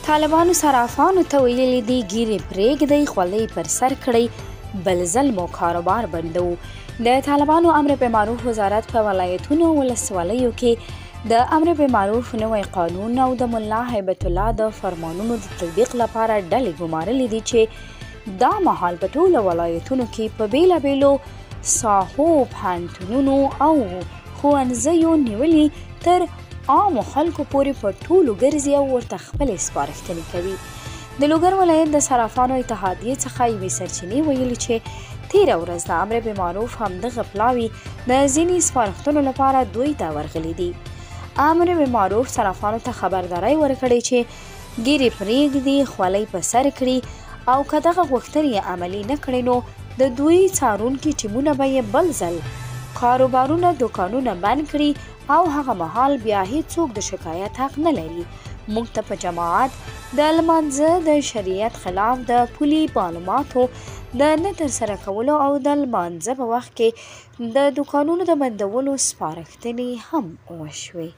طالبانو صرافانو ته ویلي دي ګیرې پرېږدئ، خولۍ پر سر کړئ، بل ځل مو کاروبار بندوو. د طالبانو امر بالمعروف وزارت په ولایتونو ولسوالیو کې د امر بالمعروف نوی قانون او د ملا هیبت الله د فرمانونو د تطبیق لپاره ډلې ګمارلې دي چې دا مهال په ټولو ولایتونو کې په بیلابیلو ساحو، پوهنتونونو او ښوونځیو نیولي تر عامو خلکو پورې په ټولو ګرځي او ورته خپلې سپارښتنې کوي. د لوګر ولایت د صرافانو اتحادیې څخه یوې سرچینې ویلي چې تېره ورځ د امر بالمعروف همدغه پلاوي د ځینې سپارښتنو لپاره دوی ته ورغلي دي. امر بالمعروف صرافانو ته خبرداری ورکړې چې ګیرې پرېږدي، خولۍ په سر کړي او که دغه غوښتنې یې عملي نه کړې نو د دوی څارونکي ټیمونه به یې بل ځل کاروبارونه، دوکانونه بند کړي او هغه مهال بیا هیڅوک د شکایت حق نه لري. موږ ته په جماعت د لمانځه د شریعت خلاف د پولي معلوماتو د نه ترسره کولو او د لمانځه په وخت کې د دوکانونو د بندولو سپارښتنې هم وشوې.